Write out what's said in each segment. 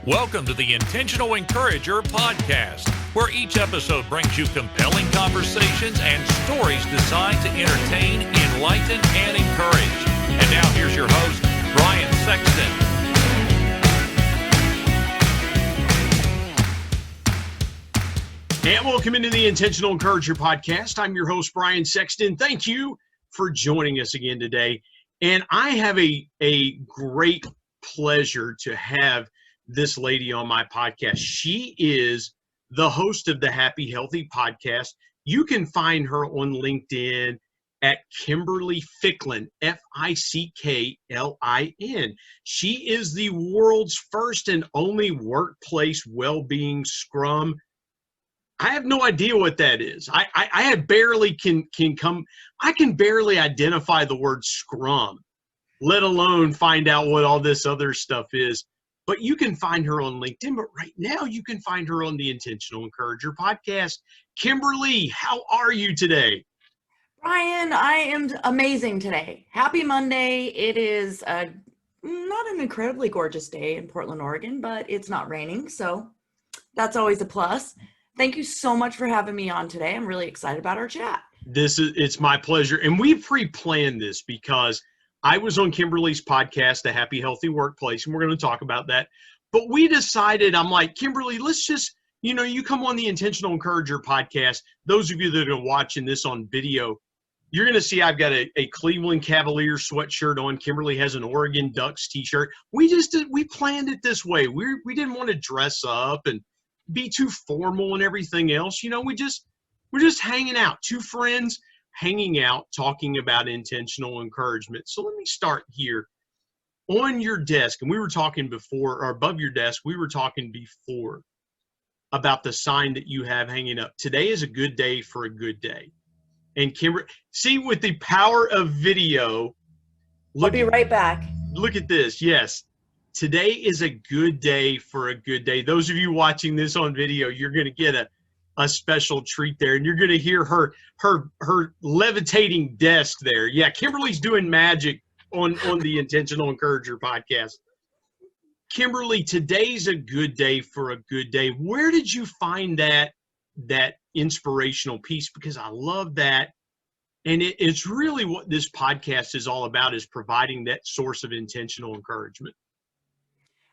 Welcome to the Intentional Encourager podcast, where each episode brings you compelling conversations and stories designed to entertain, enlighten, and encourage. And now here's your host, Brian Sexton. And welcome into the Intentional Encourager podcast. I'm your host, Brian Sexton. Thank you for joining us again today. And I have a great pleasure to have this lady on my podcast. She is the host of the Happy Healthy podcast. You can find her on LinkedIn at Kimberly Ficklin, F-I-C-K-L-I-N. She is the world's first and only workplace well-being scrum. I have no idea what that is. I barely can barely identify the word scrum, let alone find out what all this other stuff is. But you can find her on LinkedIn. But right now, you can find her on the Intentional Encourager podcast. Kimberly, how are you today? Brian, I am amazing today. Happy Monday. It is not an incredibly gorgeous day in Portland, Oregon, but it's not raining, so that's always a plus. Thank you so much for having me on today. I'm really excited about our chat. It's my pleasure. And we pre-planned this because I was on Kimberly's podcast, The Happy Healthy Workplace, and we're going to talk about that. But we decided, I'm like, Kimberly, let's just, you come on the Intentional Encourager podcast. Those of you that are watching this on video, you're going to see I've got a Cleveland Cavaliers sweatshirt on. Kimberly has an Oregon Ducks t-shirt. We planned it this way. We didn't want to dress up and be too formal and everything else. We're just hanging out, two friends hanging out, talking about intentional encouragement. So let me start here. On your desk, and we were talking before, or above your desk, we were talking before about the sign that you have hanging up. Today is a good day for a good day. And Kimberly, see, with the power of video, I'll be right back. Look at this. Yes. Today is a good day for a good day. Those of you watching this on video, you're going to get a special treat there, and you're going to hear her levitating desk there. Yeah, Kimberly's doing magic on the Intentional Encourager podcast. Kimberly, today's a good day for a good day. Where did you find that inspirational piece? Because I love that. And it's really what this podcast is all about, is providing that source of intentional encouragement.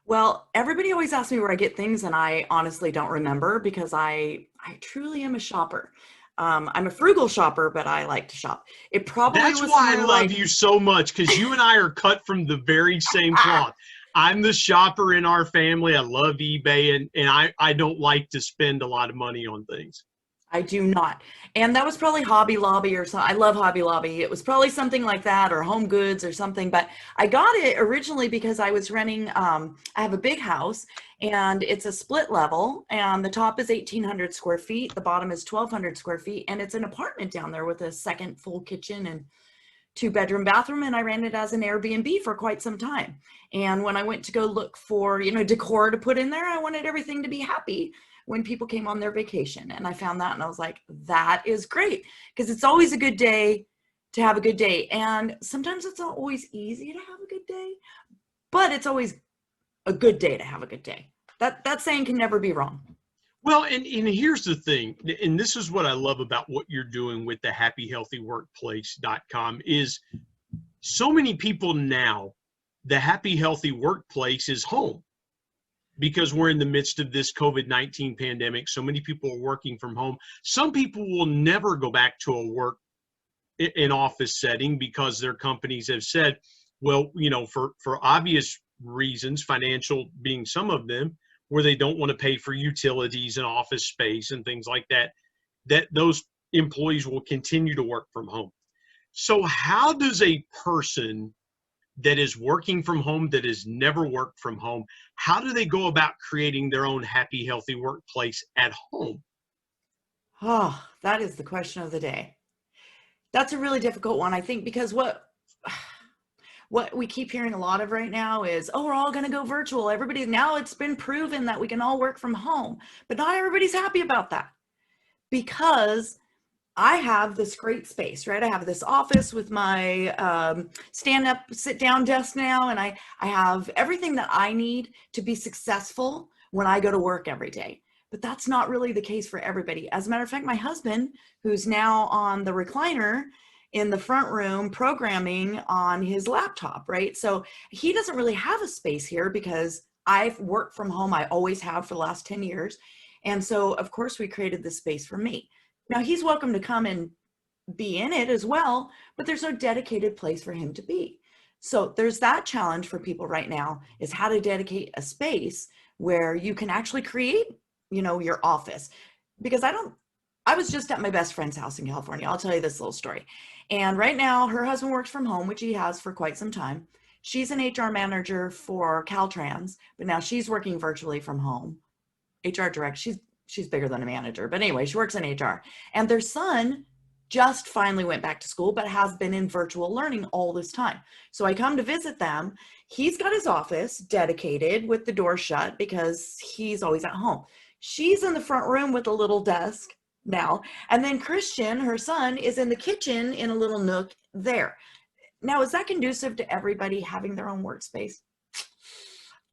Well, everybody always asks me where I get things, and I honestly don't remember because I truly am a shopper. I'm a frugal shopper, but I like to shop. That's why I love you so much, because you and I are cut from the very same cloth. I'm the shopper in our family. I love eBay, and I don't like to spend a lot of money on things. I do not. And that was probably Hobby Lobby or something. I love Hobby Lobby. It was probably something like that, or Home Goods or something. But I got it originally because I was renting, I have a big house, and it's a split level, and the top is 1,800 square feet. The bottom is 1,200 square feet. And it's an apartment down there with a second full kitchen and 2-bedroom bathroom. And I ran it as an Airbnb for quite some time. And when I went to go look for, decor to put in there, I wanted everything to be happy when people came on their vacation. And I found that, and I was like, that is great, because it's always a good day to have a good day. And sometimes it's not always easy to have a good day, but it's always a good day to have a good day. That saying can never be wrong. Well, and here's the thing, and this is what I love about what you're doing with the happyhealthyworkplace.com, is so many people now, the happy, healthy workplace is home. Because we're in the midst of this COVID-19 pandemic, so many people are working from home. Some people will never go back to an office setting because their companies have said, well, for obvious reasons, financial being some of them, where they don't want to pay for utilities and office space and things like that, that those employees will continue to work from home. So how does a person that is working from home, that has never worked from home, how do they go about creating their own happy, healthy workplace at home? Oh, that is the question of the day. That's a really difficult one, I think, because what we keep hearing a lot of right now is, we're all going to go virtual. Now it's been proven that we can all work from home, but not everybody's happy about that, because I have this great space, right? I have this office with my stand up, sit down desk now, and I have everything that I need to be successful when I go to work every day. But that's not really the case for everybody. As a matter of fact, my husband, who's now on the recliner in the front room programming on his laptop, right? So he doesn't really have a space here because I've worked from home. I always have for the last 10 years. And so, of course, we created this space for me. Now, he's welcome to come and be in it as well, but there's no dedicated place for him to be. So there's that challenge for people right now, is how to dedicate a space where you can actually create, your office. Because I was just at my best friend's house in California. I'll tell you this little story. And right now her husband works from home, which he has for quite some time. She's an HR manager for Caltrans, but now she's working virtually from home. HR direct. She's bigger than a manager, but anyway, she works in HR. And their son just finally went back to school, but has been in virtual learning all this time. So I come to visit them. He's got his office dedicated with the door shut because he's always at home. She's in the front room with a little desk now. And then Christian, her son, is in the kitchen in a little nook there. Now, is that conducive to everybody having their own workspace?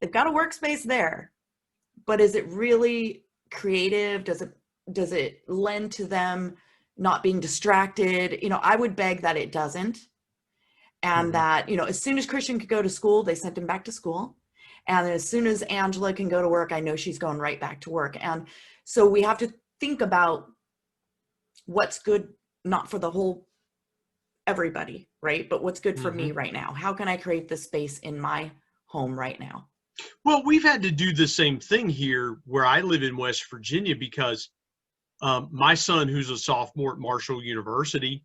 They've got a workspace there, but is it really creative? Does it lend to them not being distracted? I would beg that it doesn't. And that, as soon as Christian could go to school, they sent him back to school. And as soon as Angela can go to work, I know she's going right back to work. And so we have to think about what's good, not for the whole everybody, right? But what's good for me right now? How can I create the space in my home right now? Well, we've had to do the same thing here where I live in West Virginia because my son, who's a sophomore at Marshall University,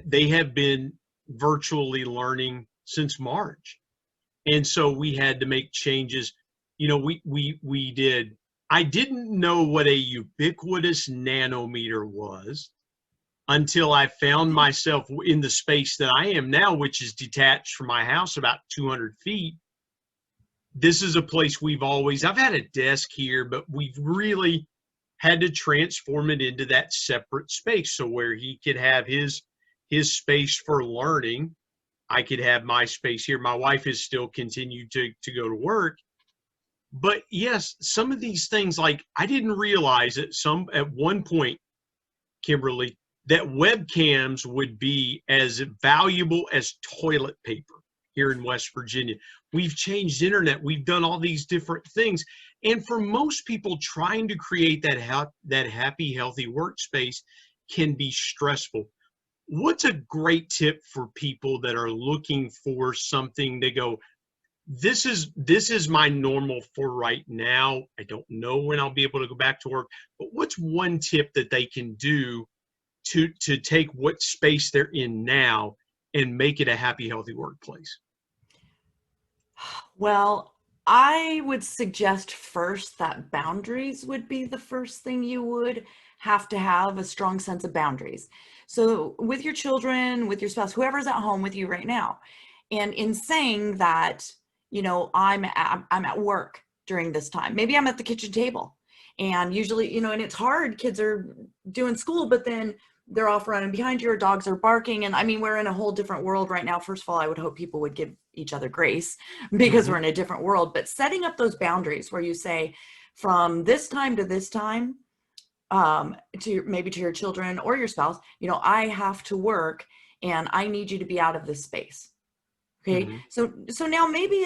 they have been virtually learning since March. And so we had to make changes. We did. I didn't know what a ubiquitous nanometer was until I found myself in the space that I am now, which is detached from my house about 200 feet. This is a place I've had a desk here, but we've really had to transform it into that separate space. So where he could have his space for learning, I could have my space here. My wife has still continued to go to work. But yes, some of these things, like I didn't realize at one point, Kimberly, that webcams would be as valuable as toilet paper here in West Virginia. We've changed internet. We've done all these different things. And for most people, trying to create that happy, healthy workspace can be stressful. What's a great tip for people that are looking for something to go, this is my normal for right now. I don't know when I'll be able to go back to work, but what's one tip that they can do to take what space they're in now and make it a happy, healthy workplace? Well, I would suggest first that boundaries would be the first thing. You would have to have a strong sense of boundaries. So with your children, with your spouse, whoever's at home with you right now. And in saying that, I'm at work during this time, maybe I'm at the kitchen table, and usually, and it's hard. Kids are doing school, but then they're off running behind you, or dogs are barking. And I mean, we're in a whole different world right now. First of all, I would hope people would give each other grace because we're in a different world, but setting up those boundaries where you say from this time to this time, to your children or your spouse, I have to work and I need you to be out of this space. Okay. So now maybe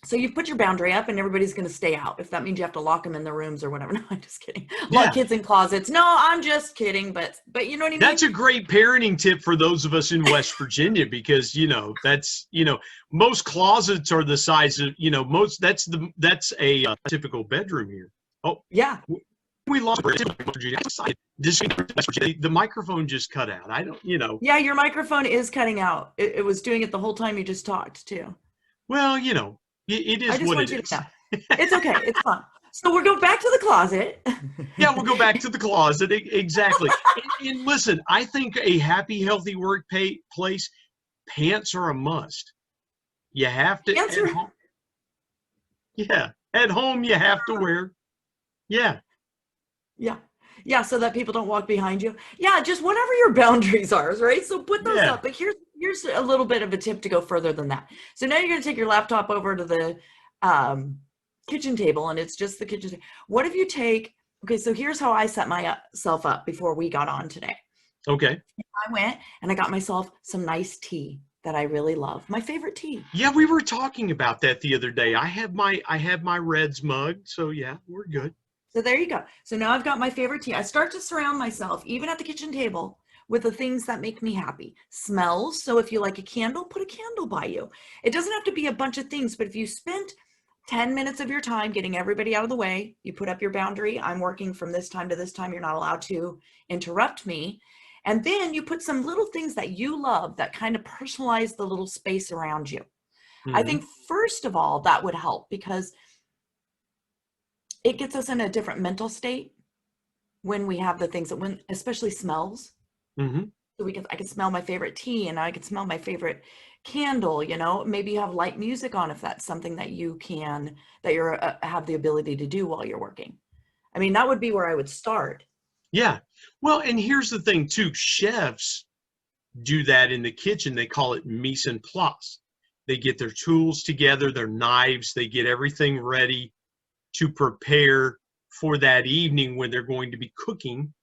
so you've put your boundary up and everybody's going to stay out. If that means you have to lock them in their rooms or whatever. No, I'm just kidding. Lock kids in closets. No, I'm just kidding. But you know what I mean? That's a great parenting tip for those of us in West Virginia, because, that's, most closets are the size of, that's a typical bedroom here. Oh, yeah. We lost the microphone just cut out. I don't, Yeah, your microphone is cutting out. It was doing it the whole time you just talked too. Well, it is what it is. It's okay. It's fun. So we'll go back to the closet. Yeah, we'll go back to the closet. Exactly. And listen, I think a happy, healthy workplace, pants are a must. You have to. At home, you have to wear. Yeah. Yeah. Yeah, so that people don't walk behind you. Yeah, just whatever your boundaries are, right? So put those Yeah. up. But here's a little bit of a tip to go further than that. So now you're going to take your laptop over to the kitchen table, and it's just the kitchen table. What if you take, okay, so here's how I set myself up before we got on today. Okay. I went and I got myself some nice tea that I really love. My favorite tea. Yeah, we were talking about that the other day. I have my Reds mug, so yeah, we're good. So there you go. So now I've got my favorite tea. I start to surround myself, even at the kitchen table, with the things that make me happy. Smells. So if you like a candle, put a candle by you. It doesn't have to be a bunch of things, but if you spent 10 minutes of your time getting everybody out of the way, you put up your boundary. I'm working from this time to this time. You're not allowed to interrupt me. And then you put some little things that you love that kind of personalize the little space around you. I think first of all, that would help because it gets us in a different mental state when we have the things that when, especially smells. Mm-hmm. So I can smell my favorite tea and I can smell my favorite candle, maybe you have light music on if that's something that you have the ability to do while you're working. I mean, that would be where I would start. Yeah. Well, and here's the thing too. Chefs do that in the kitchen. They call it mise en place. They get their tools together, their knives, they get everything ready to prepare for that evening when they're going to be cooking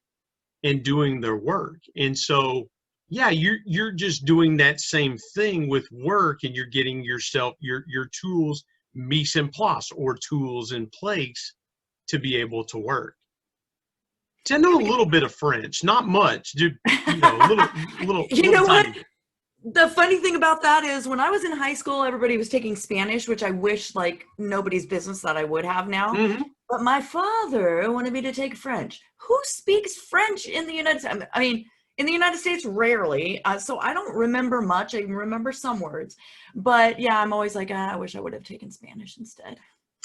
and doing their work. And so, yeah, you're just doing that same thing with work, and you're getting yourself your tools mise en place, or tools in place to be able to work. See, I know a little bit of French, not much, dude. Little. You know what? Tiny. The funny thing about that is when I was in high school, everybody was taking Spanish, which I wish like nobody's business that I would have now. Mm-hmm. But my father wanted me to take French. Who speaks French in the United States? I mean, in the United States, rarely. So I don't remember much. I remember some words. But yeah, I'm always like, I wish I would have taken Spanish instead.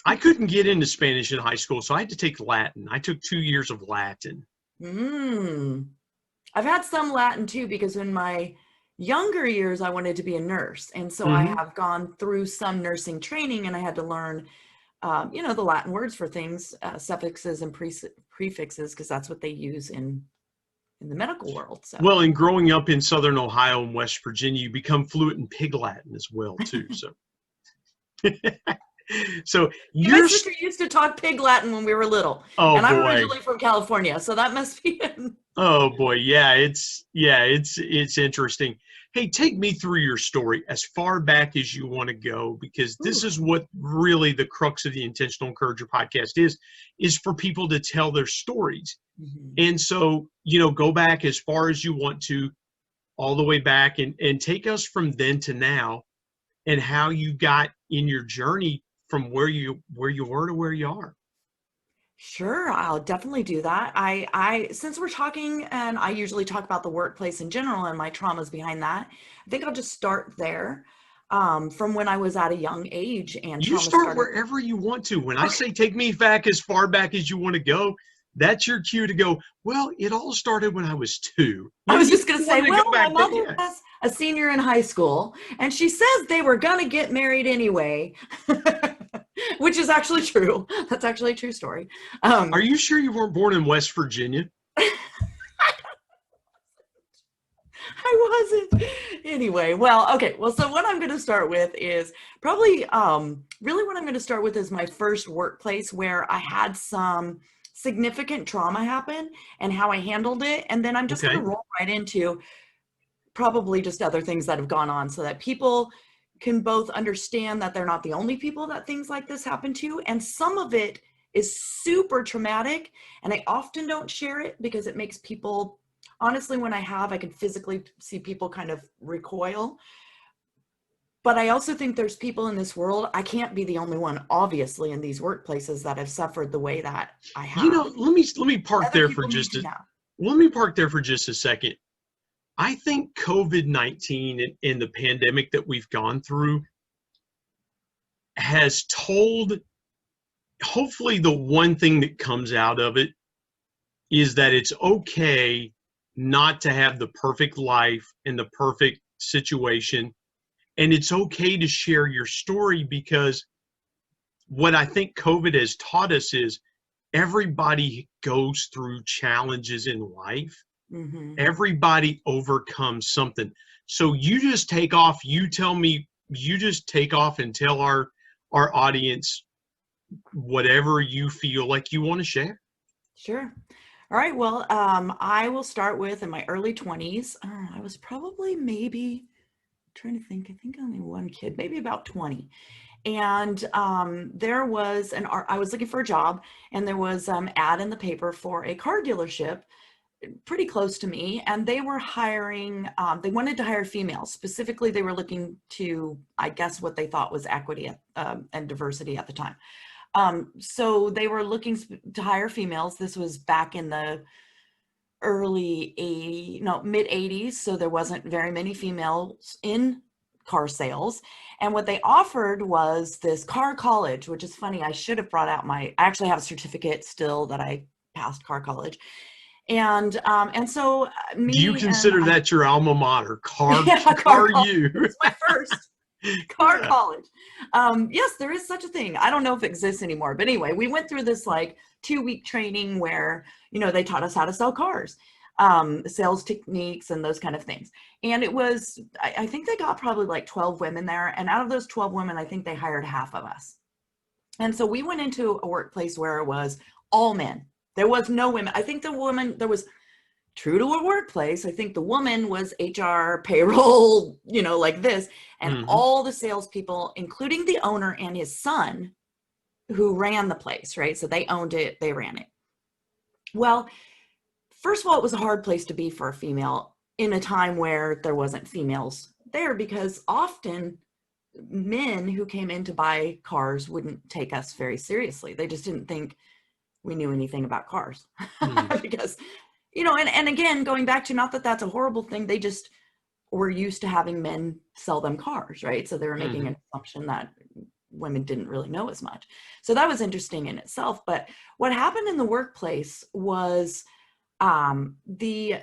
I couldn't get into Spanish in high school, so I had to take Latin. I took 2 years of Latin. I've had some Latin too, because in my younger years, I wanted to be a nurse. And so I have gone through some nursing training, and I had to learn, the Latin words for things, suffixes and prefixes, because that's what they use in the medical world. So. Well, and growing up in Southern Ohio and West Virginia, you become fluent in Pig Latin as well, too. So, so my sister used to talk Pig Latin when we were little, and I'm originally from California, so that must be it. Oh boy, it's interesting. Hey, take me through your story as far back as you want to go, because this is what really the crux of the Intentional Encourager podcast is for people to tell their stories. And so, go back as far as you want to, all the way back, and take us from then to now, and how you got in your journey from where you were to where you are. Sure, I'll definitely do that. I since we're talking, and I usually talk about the workplace in general and my traumas behind that, I think I'll just start there, from when I was at a young age. And you start wherever you want to. When I say take me back as far back as you want to go, that's your cue to go, well, it all started when I was 2. I was just going to say, well, my mother was a senior in high school, and she says they were going to get married anyway. Which is actually true. That's actually a true story. Are you sure you weren't born in West Virginia? I wasn't. Anyway, well, okay. Well, so what I'm going to start with is probably, really what I'm going to start with is my first workplace where I had some significant trauma happen and how I handled it. And then I'm just going to roll right into probably just other things that have gone on so that people can both understand that they're not the only people that things like this happen to. And some of it is super traumatic, and I often don't share it because it makes people, honestly, when I can physically see people kind of recoil. But I also think there's people in this world, I can't be the only one, obviously, in these workplaces that have suffered the way that I have. Let me park there for just a second. I think COVID-19 and the pandemic that we've gone through has told, hopefully the one thing that comes out of it is that it's okay not to have the perfect life and the perfect situation. And it's okay to share your story, because what I think COVID has taught us is everybody goes through challenges in life. Mm-hmm. Everybody overcomes something. So you just take off. You tell me, you just take off and tell our audience whatever you feel like you want to share. Sure. All right. Well, I will start with in my early 20s. I was probably maybe trying to think. I think only one kid, maybe about 20. And there was I was looking for a job, and there was ad in the paper for a car dealership pretty close to me, and they were hiring, they wanted to hire females. Specifically, they were looking to, I guess, what they thought was equity and diversity at the time. So they were looking to hire females. This was back in the mid 80s. So there wasn't very many females in car sales. And what they offered was this car college, which is funny. I should have brought out I actually have a certificate still that I passed car college. And so me. Do you consider that your alma mater? Car U. It's my first car college. Yes, there is such a thing. I don't know if it exists anymore, but anyway, we went through this like 2-week training where, they taught us how to sell cars, sales techniques and those kind of things. And it was, I think they got probably like 12 women there. And out of those 12 women, I think they hired half of us. And so we went into a workplace where it was all men. There was no women. I think there was, true to a workplace, I think the woman was HR, payroll, like this, and all the salespeople, including the owner and his son, who ran the place, right? So they owned it, they ran it. Well, first of all, it was a hard place to be for a female in a time where there wasn't females there, because often men who came in to buy cars wouldn't take us very seriously. They just didn't think we knew anything about cars because, and again, going back to, not that that's a horrible thing, they just were used to having men sell them cars, right? So they were making an assumption that women didn't really know as much. So that was interesting in itself. But what happened in the workplace was the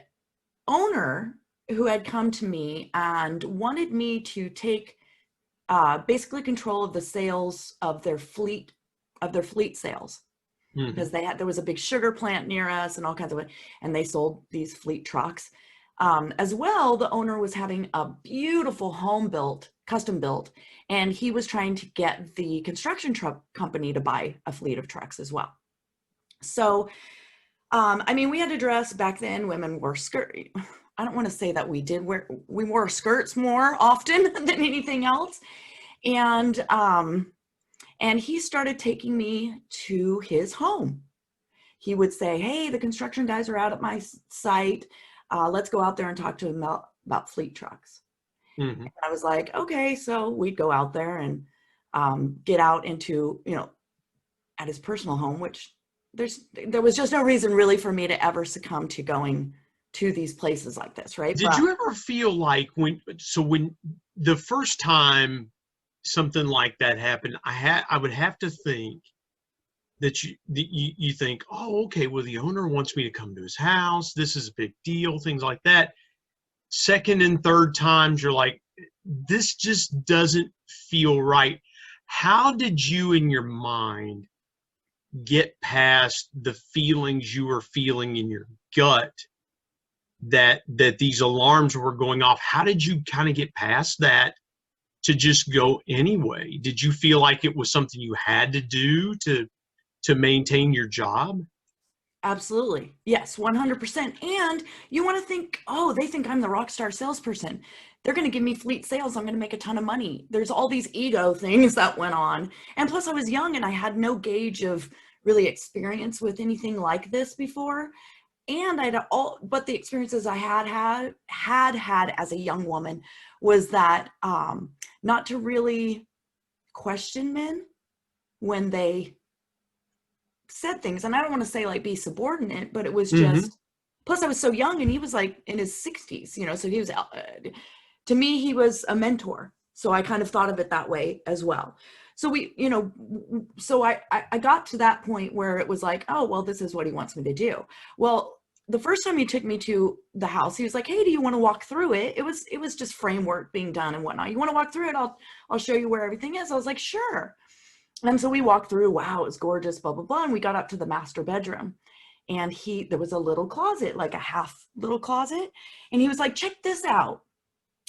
owner who had come to me and wanted me to take basically control of the sales of their fleet sales. Because there was a big sugar plant near us and all kinds of, and they sold these fleet trucks. As well, the owner was having a beautiful home built, custom built, and he was trying to get the construction truck company to buy a fleet of trucks as well. So, we had to dress back then. Women wore skirt. I don't want to say that we wore skirts more often than anything else. And he started taking me to his home. He would say, hey, the construction guys are out at my site. Let's go out there and talk to them about fleet trucks. And I was like, okay. So we'd go out there and get out into, at his personal home, which there was just no reason really for me to ever succumb to going to these places like this, right? Did you ever feel like when the first time something like that happened, I would have to think that you think, oh, okay, well, the owner wants me to come to his house. This is a big deal, things like that. Second and third times, you're like, this just doesn't feel right. How did you in your mind get past the feelings you were feeling in your gut that these alarms were going off? How did you kind of get past that to just go anyway? Did you feel like it was something you had to do to maintain your job? Absolutely. Yes, 100%. And you want to think, oh, they think I'm the rock star salesperson. They're going to give me fleet sales. I'm going to make a ton of money. There's all these ego things that went on. And plus I was young and I had no gauge of really experience with anything like this before. And but the experiences I had as a young woman was that not to really question men when they said things. And I don't want to say like be subordinate, but it was just, plus I was so young and he was like in his 60s, so he was, to me, he was a mentor. So I kind of thought of it that way as well. So so I got to that point where it was like, oh, well, this is what he wants me to do. Well, the first time he took me to the house, he was like, hey, do you want to walk through it? It was just framework being done and whatnot. You want to walk through it? I'll show you where everything is. I was like, sure. And so we walked through, wow, it was gorgeous, blah, blah, blah. And we got up to the master bedroom, and there was a little closet, like a half little closet. And he was like, check this out.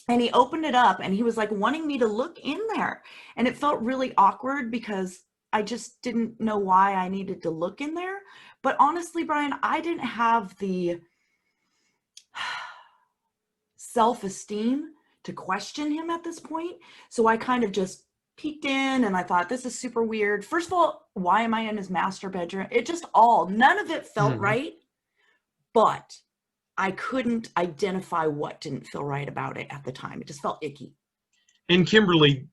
And he opened it up, and he was like wanting me to look in there. And it felt really awkward because I just didn't know why I needed to look in there. But honestly, Brian, I didn't have the self-esteem to question him at this point. So I kind of just peeked in, and I thought, this is super weird. First of all, why am I in his master bedroom? None of it felt right, but I couldn't identify what didn't feel right about it at the time. It just felt icky. And Kimberly,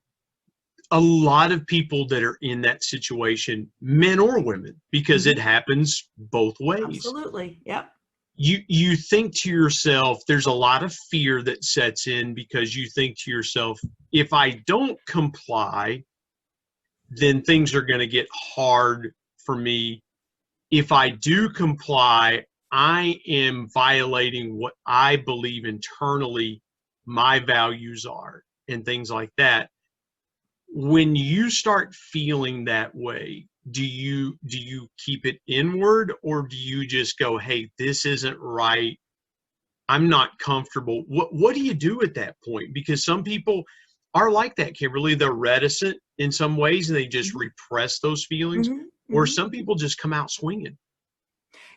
a lot of people that are in that situation, men or women, because it happens both ways. Absolutely. Yep. You think to yourself, there's a lot of fear that sets in because you think to yourself, if I don't comply, then things are going to get hard for me. If I do comply, I am violating what I believe internally my values are and things like that. When you start feeling that way, do you keep it inward, or do you just go, hey, this isn't right, I'm not comfortable? What do you do at that point? Because some people are like that, Kimberly. They're reticent in some ways, and they just repress those feelings, or some people just come out swinging.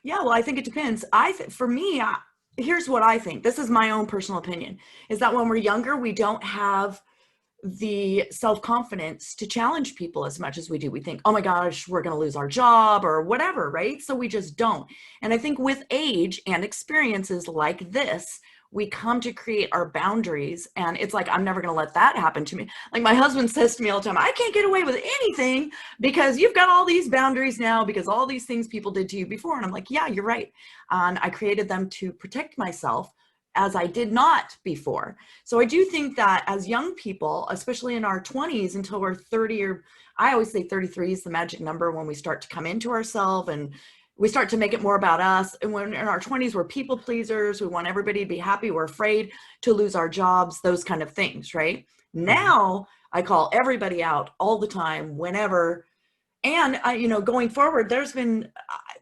Yeah, well, I think it depends. For me, here's what I think. This is my own personal opinion, is that when we're younger, we don't have the self-confidence to challenge people as much as we do. We think, oh my gosh, we're going to lose our job or whatever, right? So we just don't. And I think with age and experiences like this, we come to create our boundaries, and it's like, I'm never going to let that happen to me. Like my husband says to me all the time, I can't get away with anything because you've got all these boundaries now because all these things people did to you before. And I'm like, yeah, you're right. And I created them to protect myself, as I did not before. So I do think that as young people, especially in our 20s until we're 30, or I always say 33 is the magic number when we start to come into ourselves and we start to make it more about us. And when in our 20s, we're people pleasers. We want everybody to be happy. We're afraid to lose our jobs, those kind of things, right? Now I call everybody out all the time, whenever. And going forward, there's been,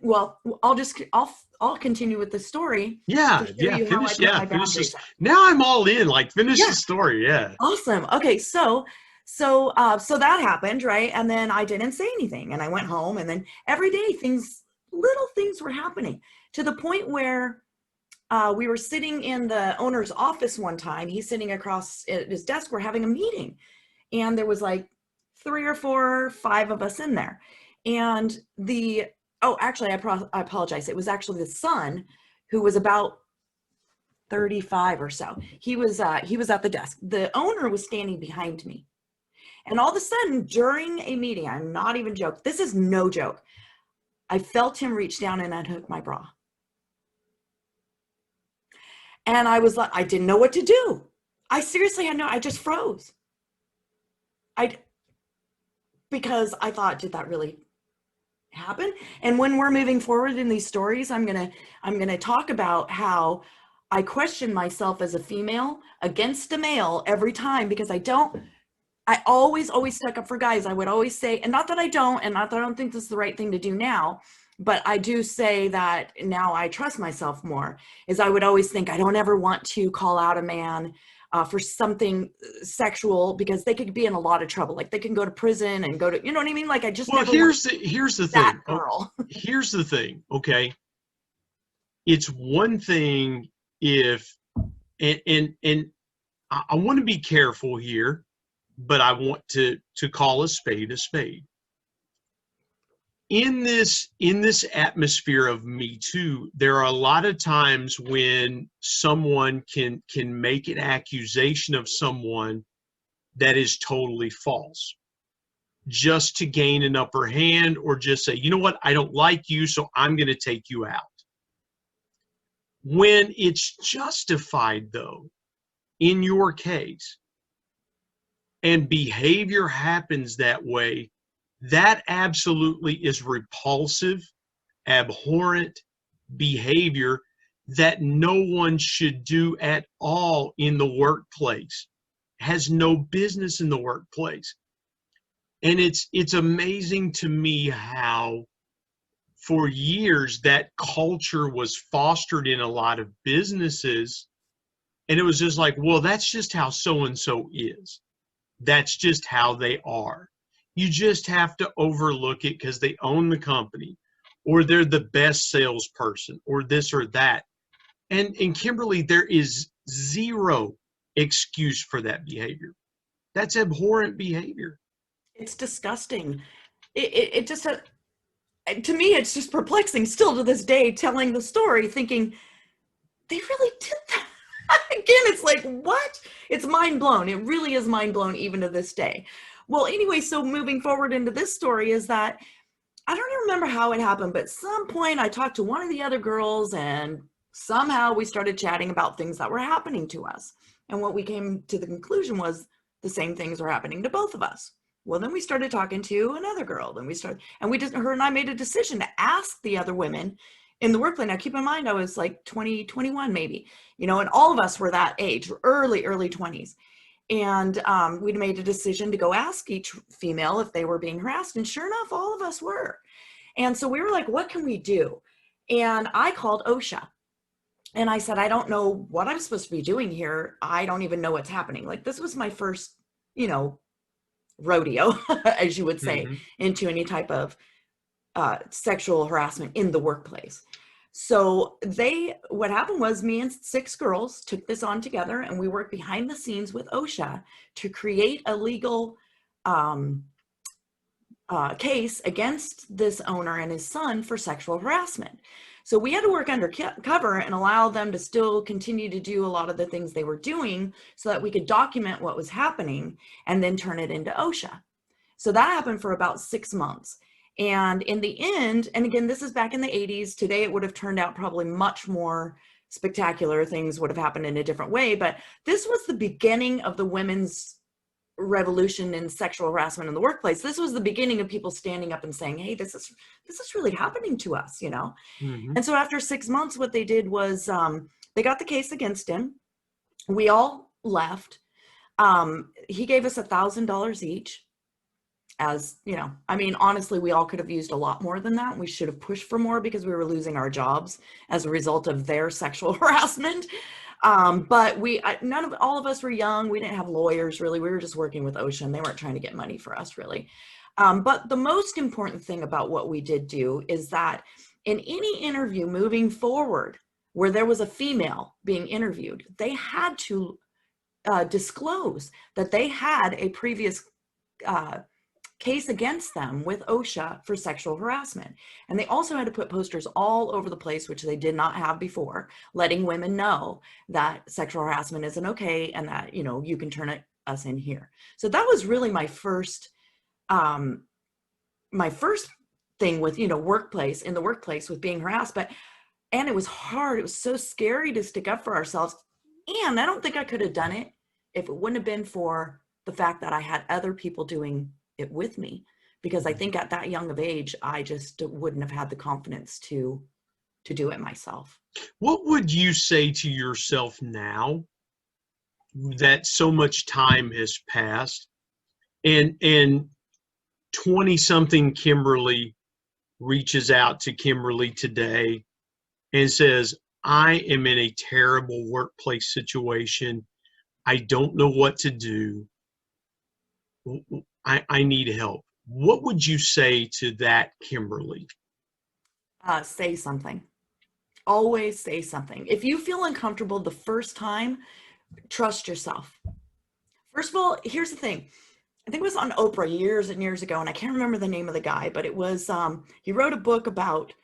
well, I'll continue with the story. Yeah. Finish this. Now I'm all in. Like, finish the story. Yeah. Awesome. Okay. So that happened, right? And then I didn't say anything, and I went home, and then every day little things were happening, to the point where we were sitting in the owner's office one time. He's sitting across at his desk. We're having a meeting, and there was like 3 or 4 or 5 of us in there. And actually, I apologize. It was actually the son, who was about 35 or so. He was at the desk. The owner was standing behind me. And all of a sudden, during a meeting, I'm not even joking, this is no joke, I felt him reach down and unhook my bra. And I was like, I didn't know what to do. I seriously I just froze. Because I thought, did that really happen? And when we're moving forward in these stories, I'm gonna talk about how I question myself as a female against a male every time, because I always stuck up for guys. I would always say, and not that I don't, and not that I don't think this is the right thing to do now, but I do say that now I trust myself more, is I would always think, I don't ever want to call out a man for something sexual, because they could be in a lot of trouble. Like they can go to prison and go to, you know what I mean? Like I just, here's the thing. Girl. Here's the thing. Okay. It's one thing if, and I want to be careful here, but I want to call a spade a spade. In this atmosphere of Me Too, there are a lot of times when someone can make an accusation of someone that is totally false, just to gain an upper hand, or just say, you know what, I don't like you, so I'm going to take you out. When it's justified, though, in your case, and behavior happens that way, that absolutely is repulsive, abhorrent behavior that no one should do at all in the workplace, has no business in the workplace. And it's amazing to me how for years that culture was fostered in a lot of businesses. And it was just like, well, that's just how so-and-so is. That's just how they are. You just have to overlook it because they own the company, or they're the best salesperson, or this or that. And Kimberly, there is zero excuse for that behavior. That's abhorrent behavior. It's disgusting. It just, to me, it's just perplexing still to this day, telling the story, thinking, they really did that. Again, it's like, what? It's mind blown. It really is mind blown even to this day. Well, anyway, so moving forward into this story is that I don't even remember how it happened, but at some point I talked to one of the other girls and somehow we started chatting about things that were happening to us. And what we came to the conclusion was the same things were happening to both of us. Well, then we started talking to another girl. Then her and I made a decision to ask the other women in the workplace. Now, keep in mind, I was like 20, 21 maybe, and all of us were that age, early 20s. And we made a decision to go ask each female if they were being harassed. And sure enough, all of us were. And so we were like, what can we do? And I called OSHA. And I said, I don't know what I'm supposed to be doing here. I don't even know what's happening. Like, this was my first, rodeo, as you would say, into any type of sexual harassment in the workplace. So what happened was me and 6 girls took this on together, and we worked behind the scenes with OSHA to create a legal case against this owner and his son for sexual harassment. So we had to work undercover and allow them to still continue to do a lot of the things they were doing so that we could document what was happening and then turn it into OSHA. So that happened for about 6 months. And in the end, and again, this is back in the 80s, today it would have turned out probably much more spectacular. Things would have happened in a different way, but this was the beginning of the women's revolution in sexual harassment in the workplace. This was the beginning of people standing up and saying, hey, this is really happening to us, And so after 6 months, what they did was they got the case against him. We all left. He gave us $1,000 each. As honestly, we all could have used a lot more than that. We should have pushed for more because we were losing our jobs as a result of their sexual harassment. But all of us were young. We didn't have lawyers really. We were just working with OSHA, and they weren't trying to get money for us really. But the most important thing about what we did do is that in any interview moving forward where there was a female being interviewed, they had to disclose that they had a previous case against them with OSHA for sexual harassment. And they also had to put posters all over the place, which they did not have before, letting women know that sexual harassment isn't okay and that, you can turn us in here. So that was really my first thing with, in the workplace with being harassed. And it was hard. It was so scary to stick up for ourselves. And I don't think I could have done it if it wouldn't have been for the fact that I had other people doing it with me, because I think at that young of age, I just wouldn't have had the confidence to do it myself. What would you say to yourself now that so much time has passed and 20-something Kimberly reaches out to Kimberly today and says, I am in a terrible workplace situation. I don't know what to do. I need help. What would you say to that, Kimberly? Say something. Always say something. If you feel uncomfortable the first time, trust yourself. First of all, here's the thing. I think it was on Oprah years and years ago, and I can't remember the name of the guy, but it was, he wrote a book about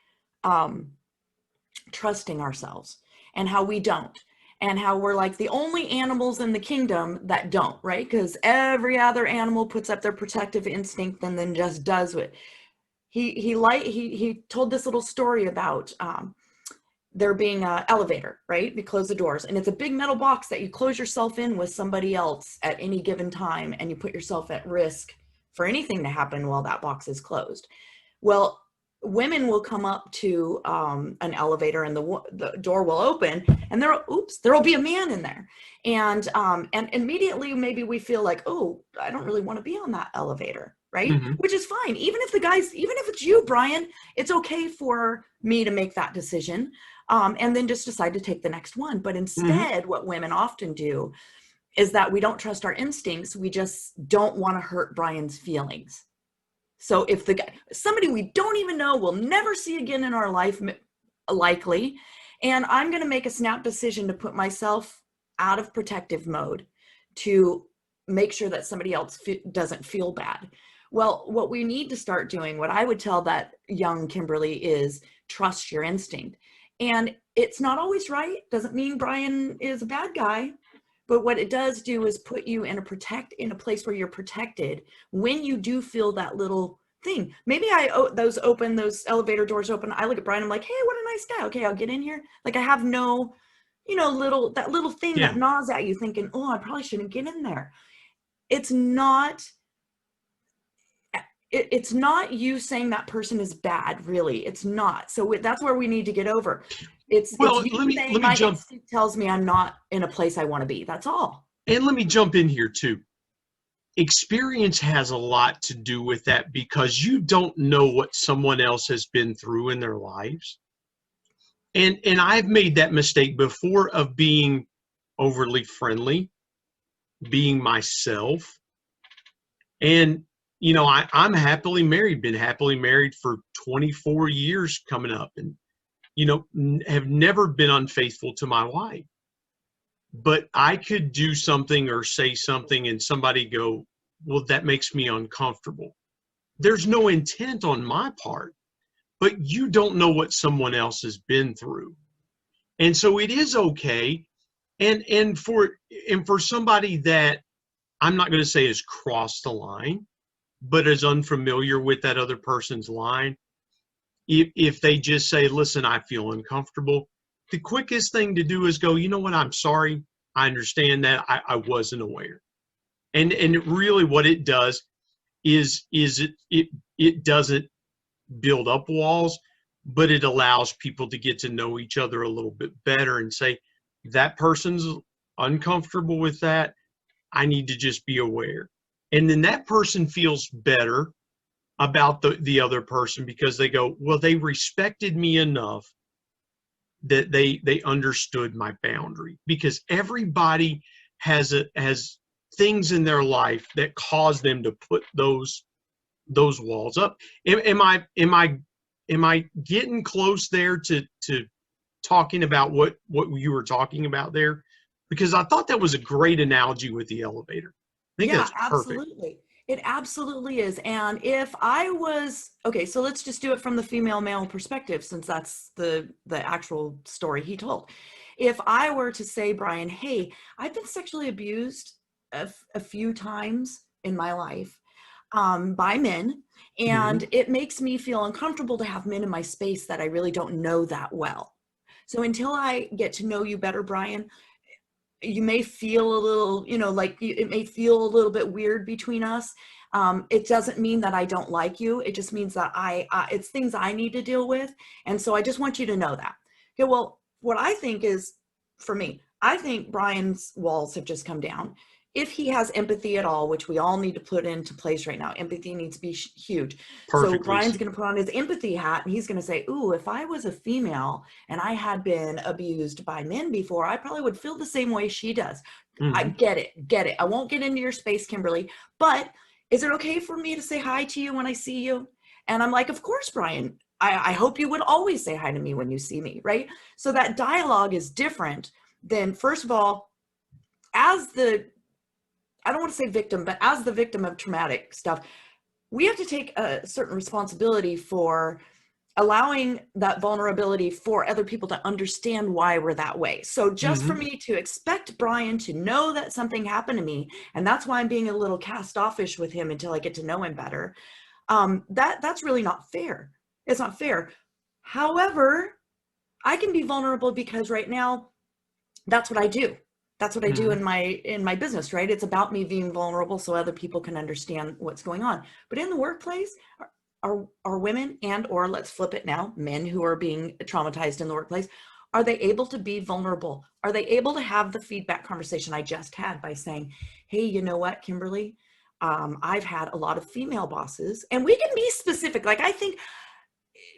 trusting ourselves and how we don't. And how we're like the only animals in the kingdom that don't, right? Because every other animal puts up their protective instinct and then just does it. He told this little story about there being an elevator, right? You close the doors, and it's a big metal box that you close yourself in with somebody else at any given time, and you put yourself at risk for anything to happen while that box is closed. Well, women will come up to an elevator, and the door will open, and there will be a man in there, and immediately maybe we feel like, oh, I don't really want to be on that elevator. right? Mhm. Which is fine. Even if it's you, Brian, it's okay for me to make that decision, and then just decide to take the next one. But Mhm. instead, what women often do is that we don't trust our instincts. We just don't want to hurt Brian's feelings. So if somebody we don't even know, we'll never see again in our life, likely, and I'm going to make a snap decision to put myself out of protective mode to make sure that somebody else doesn't feel bad. Well, what we need to start doing, what I would tell that young Kimberly, is trust your instinct. And it's not always right. Doesn't mean Brian is a bad guy. But what it does do is put you in a place where you're protected when you do feel that little thing. Maybe those elevator doors open. I look at Brian, I'm like, hey, what a nice guy. Okay, I'll get in here. Like, I have no, that little thing Yeah. that gnaws at you thinking, oh, I probably shouldn't get in there. It's not you saying that person is bad, really. It's not. So that's where we need to get over. It's Well, you let saying me my jump instinct tells me I'm not in a place I want to be. That's all. let me jump in here too. Experience has a lot to do with that because you don't know what someone else has been through in their lives. And I've made that mistake before of being overly friendly, being myself. And I'm happily married, been happily married for 24 years coming up, and have never been unfaithful to my wife. But I could do something or say something and somebody go, well, that makes me uncomfortable. There's no intent on my part, but you don't know what someone else has been through. And so it is okay. And for somebody that I'm not going to say has crossed the line, but is unfamiliar with that other person's line, if they just say, listen, I feel uncomfortable, the quickest thing to do is go, you know what, I'm sorry. I understand that. I wasn't aware. And really what it does is it doesn't build up walls, but it allows people to get to know each other a little bit better and say, that person's uncomfortable with that. I need to just be aware. And then that person feels better about the other person because they go, well, they respected me enough that they understood my boundary, because everybody has things in their life that cause them to put those walls up. Am I getting close there to talking about what you were talking about there? Because I thought that was a great analogy with the elevator. I think Yeah, that's perfect. absolutely. It absolutely is. And if I was, okay, so let's just do it from the female male perspective, since that's the actual story he told. If I were to say, Brian, hey, I've been sexually abused a few times in my life by men, Mm-hmm. and it makes me feel uncomfortable to have men in my space that I really don't know that well. So until I get to know you better, Brian, you may feel a little, it may feel a little bit weird between us. It doesn't mean that I don't like you. It just means that it's things I need to deal with. And so I just want you to know that. Okay, well, what I think is, for me, I think Brian's walls have just come down. If he has empathy at all, which we all need to put into place right now, empathy needs to be huge. So Perfectly. Brian's going to put on his empathy hat and he's going to say, ooh, if I was a female and I had been abused by men before, I probably would feel the same way she does. I Mm-hmm. get it. I won't get into your space, Kimberly, but is it okay for me to say hi to you when I see you? And I'm like, of course, Brian. I hope you would always say hi to me when you see me, right? So that dialogue is different than, first of all, I don't want to say victim, but as the victim of traumatic stuff, we have to take a certain responsibility for allowing that vulnerability for other people to understand why we're that way. So just for Mm-hmm. me to expect Brian to know that something happened to me, and that's why I'm being a little cast offish with him until I get to know him better, that's really not fair. It's not fair. However, I can be vulnerable because right now, that's what I do. That's what I do Mm-hmm. in my business, right? It's about me being vulnerable so other people can understand what's going on. But in the workplace, are women, and or let's flip it now, men who are being traumatized in the workplace, are they able to be vulnerable? Are they able to have the feedback conversation I just had by saying, hey, you know what, Kimberly, I've had a lot of female bosses, and we can be specific. Like, I think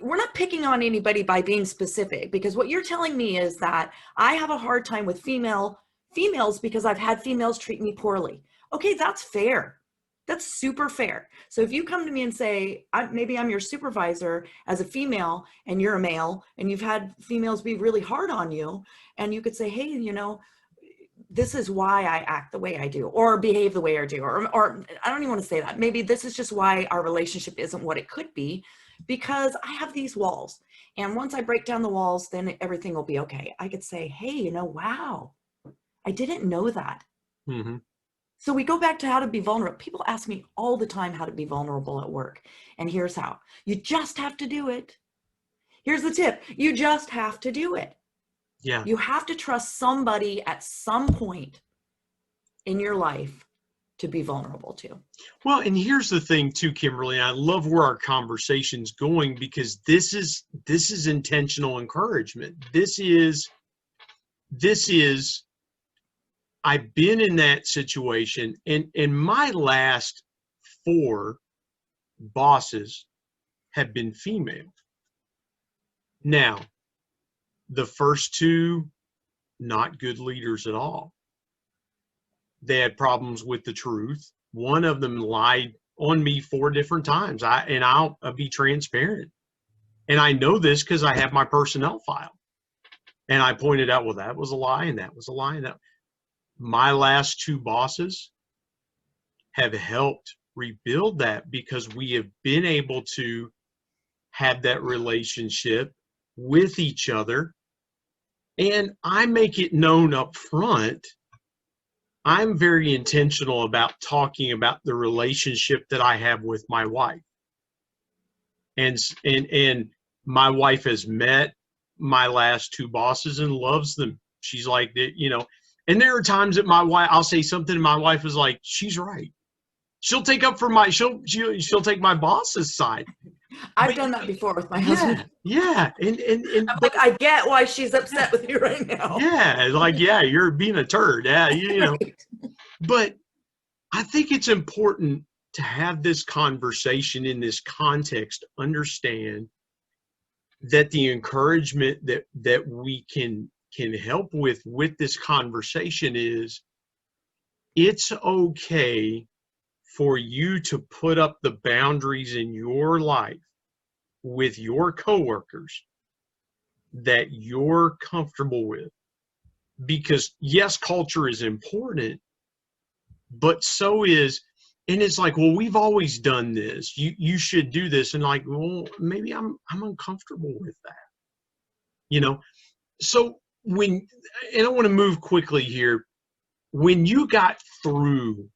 we're not picking on anybody by being specific, because what you're telling me is that I have a hard time with females because I've had females treat me poorly. Okay, that's fair. That's super fair. So if you come to me and say, maybe I'm your supervisor as a female and you're a male and you've had females be really hard on you, and you could say, hey, this is why I act the way I do, or behave the way I do, or I don't even want to say that. Maybe this is just why our relationship isn't what it could be, because I have these walls. And once I break down the walls, then everything will be okay. I could say, hey, wow, I didn't know that. Mm-hmm. So we go back to how to be vulnerable. People ask me all the time how to be vulnerable at work. And here's how. You just have to do it. Here's the tip. You just have to do it. Yeah. You have to trust somebody at some point in your life to be vulnerable to. Well, and here's the thing too, Kimberly. I love where our conversation's going, because this is intentional encouragement. This is I've been in that situation, and my last 4 bosses have been female. Now, the first 2, not good leaders at all. They had problems with the truth. One of them lied on me 4 different times. I'll be transparent. And I know this because I have my personnel file. And I pointed out, well, that was a lie, and that was a lie, and that. My last 2 bosses have helped rebuild that, because we have been able to have that relationship with each other. And I make it known up front. I'm very intentional about talking about the relationship that I have with my wife. And my wife has met my last 2 bosses and loves them. She's like, and there are times that I'll say something and my wife is like, she's right. She'll take up for she'll take my boss's side. I've done that before with my husband. Yeah. And I'm like, I get why she's upset with you right now. Yeah. Like, yeah, you're being a turd. Yeah. Right. But I think it's important to have this conversation in this context, understand that the encouragement that we can help with this conversation is, it's okay for you to put up the boundaries in your life with your coworkers that you're comfortable with. Because yes, culture is important, but so is, and it's like, well, we've always done this. You should do this. And like, well, maybe I'm uncomfortable with that. So and I want to move quickly here. When you got through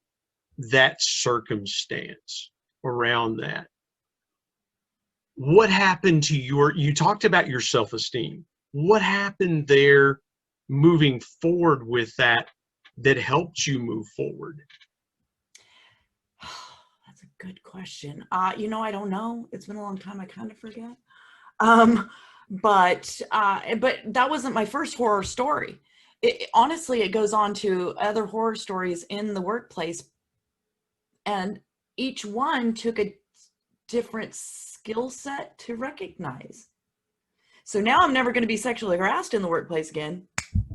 that circumstance around that, what happened to you talked about your self-esteem. What happened there moving forward with that helped you move forward? That's a good question. I don't know. It's been a long time. I kind of forget. But that wasn't my first horror story. Honestly, it goes on to other horror stories in the workplace, and each one took a different skill set to recognize. So now I'm never going to be sexually harassed in the workplace again.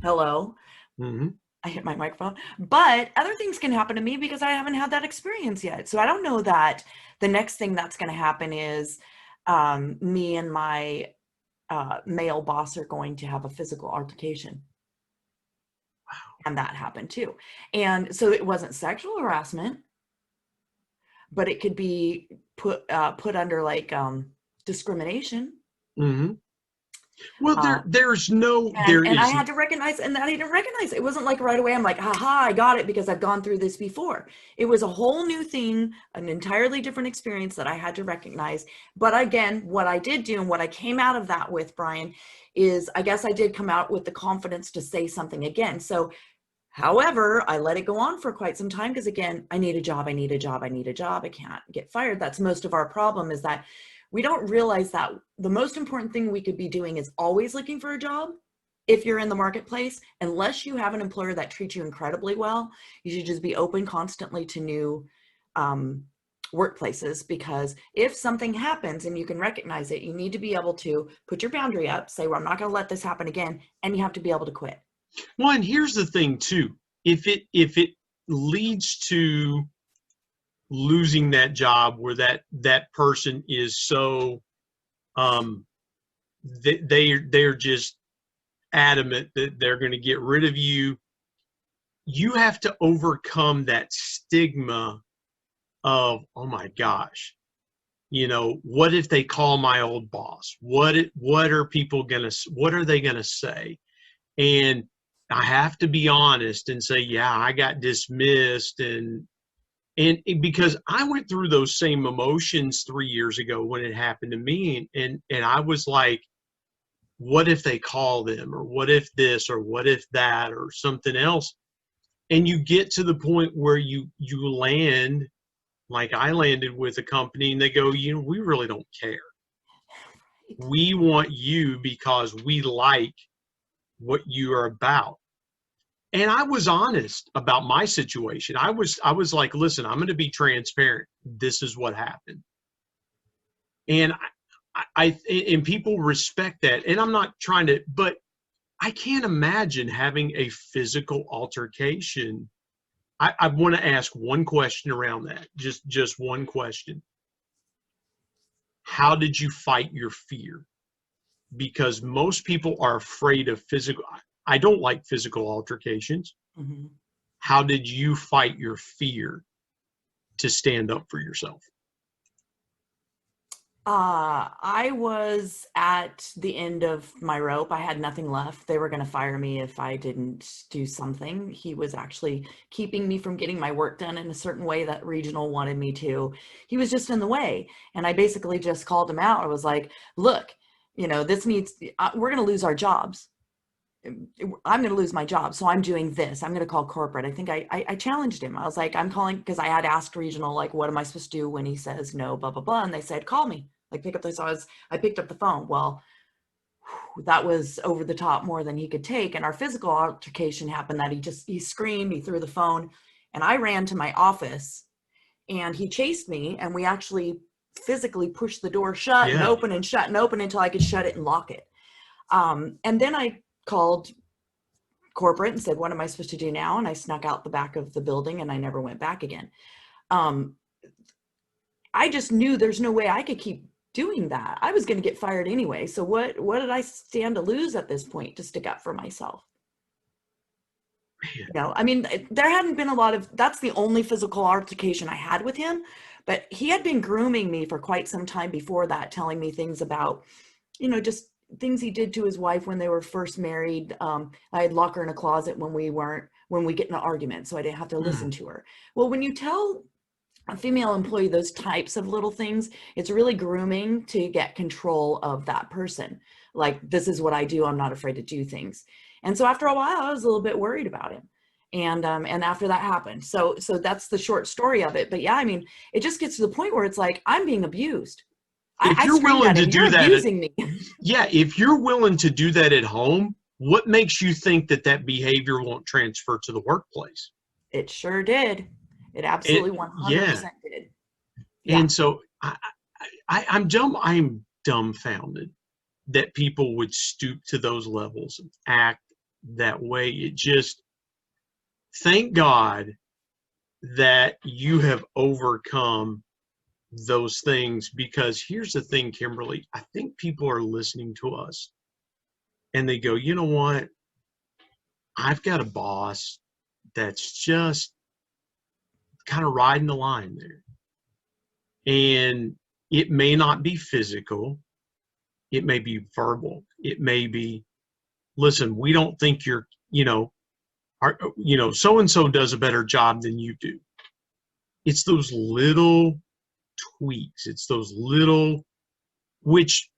Hello. Mm-hmm. I hit my microphone. But other things can happen to me because I haven't had that experience yet. So I don't know that the next thing that's going to happen is me and my male boss are going to have a physical altercation. Wow. And that happened too. And so it wasn't sexual harassment, but it could be put under like discrimination. Mm-hmm. Well, there's no, and I had to recognize, and I didn't recognize it. It wasn't like right away I'm like, aha, I got it because I've gone through this before. It was a whole new thing, an entirely different experience that I had to recognize. But again, what I did do and what I came out of that with, Brian, is I guess I did come out with the confidence to say something again. So, however, I let it go on for quite some time because again, I need a job, I need a job, I need a job. I can't get fired. That's most of our problem, is that we don't realize that the most important thing we could be doing is always looking for a job. If you're in the marketplace, unless you have an employer that treats you incredibly well, you should just be open constantly to new workplaces, because if something happens and you can recognize it, you need to be able to put your boundary up, say, well, I'm not going to let this happen again, and you have to be able to quit. Well, and here's the thing too. If it leads to losing that job, where that person is so they're just adamant that they're going to get rid of you, you have to overcome that stigma of, oh my gosh, what if they call my old boss? What are they gonna say? And I have to be honest and say, yeah, I got dismissed, and because I went through those same emotions 3 years ago when it happened to me, and I was like, what if they call them, or what if this, or what if that, or something else? And you get to the point where you land, like I landed with a company, and they go, we really don't care. We want you because we like what you are about. And I was honest about my situation. I was like, listen, I'm going to be transparent. This is what happened. And and people respect that. And I'm not trying to, but I can't imagine having a physical altercation. I want to ask one question around that. Just one question. How did you fight your fear? Because most people are afraid of physical. I don't like physical altercations. Mm-hmm. How did you fight your fear to stand up for yourself? I was at the end of my rope. I had nothing left. They were going to fire me if I didn't do something. He was actually keeping me from getting my work done in a certain way that regional wanted me to. He was just in the way. And I basically just called him out. I was like, look, this we're going to lose our jobs. I'm going to lose my job. So I'm doing this. I'm going to call corporate. I think I challenged him. I was like, I'm calling, because I had asked regional, like, what am I supposed to do when he says no, blah, blah, blah. And they said, call me. Like, pick up this. I picked up the phone. Well, that was over the top, more than he could take. And our physical altercation happened that he screamed, he threw the phone, and I ran to my office, and he chased me, and we actually physically pushed the door shut and open and shut and open until I could shut it and lock it. And then I called corporate and said, what am I supposed to do now? And I snuck out the back of the building, and I never went back again. I just knew there's no way I could keep doing that. I was going to get fired anyway. So what did I stand to lose at this point to stick up for myself? I mean, there hadn't been a lot of, that's the only physical altercation I had with him, but he had been grooming me for quite some time before that, telling me things about, just things he did to his wife when they were first married. I'd lock her in a closet when we get in an argument, so I didn't have to listen to her. Well, when you tell a female employee those types of little things, it's really grooming to get control of that person. Like, this is what I do. I'm not afraid to do things. And so after a while, I was a little bit worried about him. And after that happened, so that's the short story of it. But yeah, I mean, it just gets to the point where it's like, I'm being abused. If you're willing to do that, abusing me. Yeah, if you're willing to do that at home, what makes you think that behavior won't transfer to the workplace? It sure did. It absolutely 100% did. Yeah. And so I'm dumbfounded that people would stoop to those levels and act that way. It just, thank God that you have overcome those things, because here's the thing, Kimberly, I think people are listening to us and they go, you know what? I've got a boss that's just kind of riding the line there. And it may not be physical. It may be verbal. It may be, listen, we don't think you're, so-and-so does a better job than you do. It's those little tweaks. It's those little, which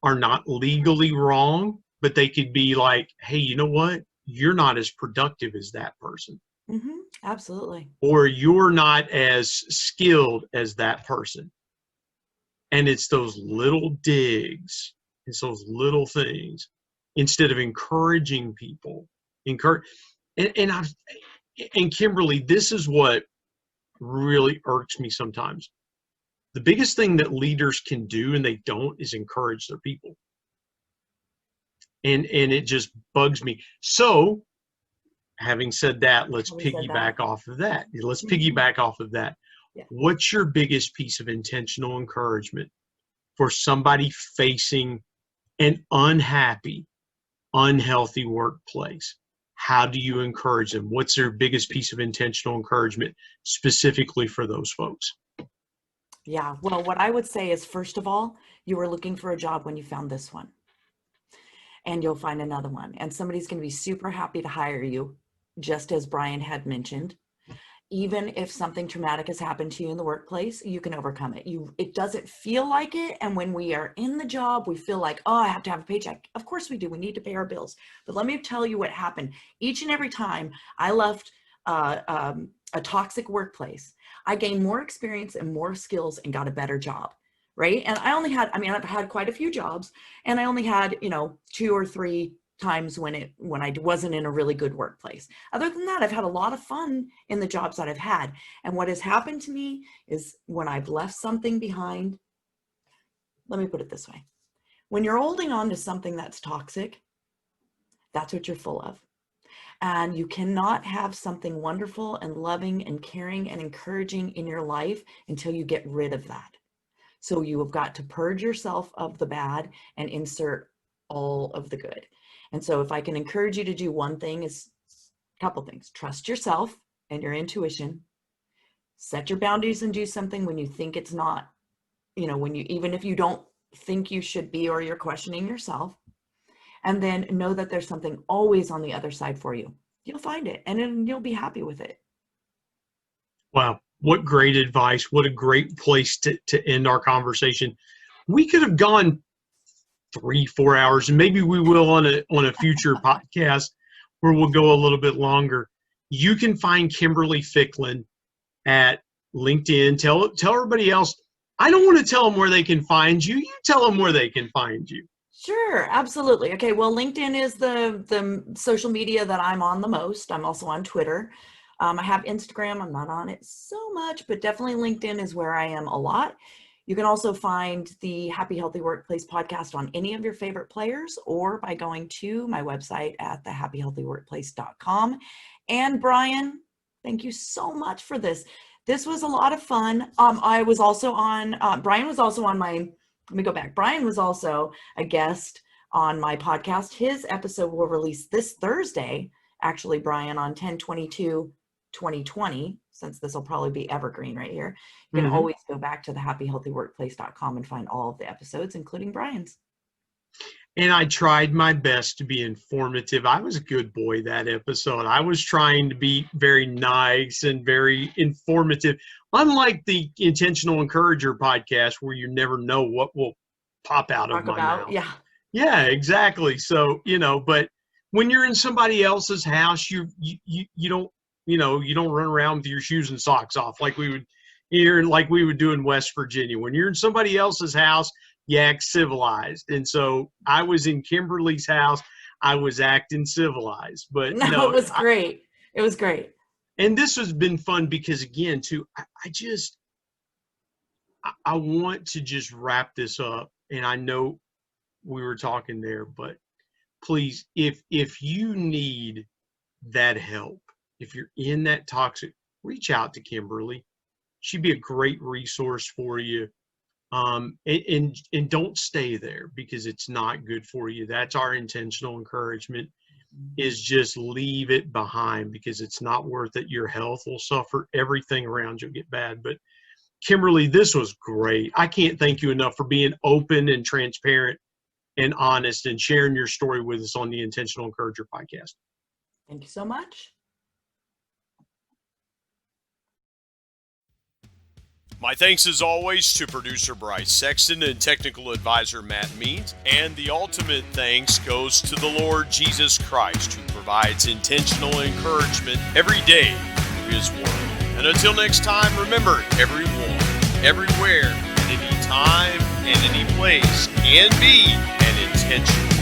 are not legally wrong, but they could be like, hey, you know what? You're not as productive as that person. Mm-hmm. Absolutely. Or you're not as skilled as that person. And it's those little digs. It's those little things. Instead of encouraging people. And Kimberly, this is what really irks me sometimes. The biggest thing that leaders can do, and they don't, is encourage their people. And it just bugs me. So, having said that, let's piggyback off of that. Let's piggyback off of that. Yeah. What's your biggest piece of intentional encouragement for somebody facing an unhappy, unhealthy workplace? How do you encourage them? What's their biggest piece of intentional encouragement specifically for those folks? Yeah, well, what I would say is, first of all, you were looking for a job when you found this one, and you'll find another one, and somebody's going to be super happy to hire you, just as Brian had mentioned. Even if something traumatic has happened to you in the workplace, you can overcome it. It doesn't feel like it. And when we are in the job, we feel like, oh, I have to have a paycheck. Of course we do. We need to pay our bills. But let me tell you what happened. Each and every time I left a toxic workplace, I gained more experience and more skills and got a better job, right? And I've had quite a few jobs, and I only had, 2 or 3 times when I wasn't in a really good workplace. Other than that, I've had a lot of fun in the jobs that I've had. And what has happened to me is, when I've left something behind, let me put it this way. When you're holding on to something that's toxic, that's what you're full of. And you cannot have something wonderful and loving and caring and encouraging in your life until you get rid of that. So you have got to purge yourself of the bad and insert all of the good. And so if I can encourage you to do one thing, is a couple things. Trust yourself and your intuition. Set your boundaries and do something when you think it's not, even if you don't think you should be, or you're questioning yourself. And then know that there's something always on the other side for you. You'll find it, and then you'll be happy with it. Wow. What great advice. What a great place to end our conversation. We could have gone 3-4 hours, and maybe we will on a future podcast where we'll go a little bit longer. You can find Kimberly Ficklin at LinkedIn. Tell everybody else. I don't want to tell them where they can find you. You tell them where they can find you. Sure, absolutely. Okay, well, LinkedIn is the social media that I'm on the most. I'm also on Twitter. I have Instagram. I'm not on it so much, but definitely LinkedIn is where I am a lot. You can also find the Happy Healthy Workplace podcast on any of your favorite players, or by going to my website at thehappyhealthyworkplace.com. And Brian, thank you so much for this. This was a lot of fun. I was also on, Brian was also on my, let me go back. Brian was also a guest on my podcast. His episode will release this Thursday, actually, Brian, on 10/22/2020, since this will probably be evergreen right here. You can always go back to thehappyhealthyworkplace.com and find all of the episodes, including Brian's. And I tried my best to be informative. I was a good boy that episode. I was trying to be very nice and very informative, unlike the Intentional Encourager podcast, where you never know what will pop out of my mouth. Yeah, exactly. So, but when you're in somebody else's house, you don't run around with your shoes and socks off like we would do in West Virginia. When you're in somebody else's house, you act civilized. And so I was in Kimberly's house. I was acting civilized, but no, it was great. It was great. And this has been fun because, again, too, I want to just wrap this up. And I know we were talking there, but please, if you need that help, if you're in that toxic, reach out to Kimberly. She'd be a great resource for you. And don't stay there, because it's not good for you. That's our intentional encouragement, is just leave it behind, because it's not worth it. Your health will suffer. Everything around you will get bad. But Kimberly, this was great. I can't thank you enough for being open and transparent and honest and sharing your story with us on the Intentional Encourager podcast. Thank you so much. My thanks as always to producer Bryce Sexton and technical advisor Matt Means. And the ultimate thanks goes to the Lord Jesus Christ, who provides intentional encouragement every day through His Word. And until next time, remember, everyone, everywhere, at any time, and any place can be an intentional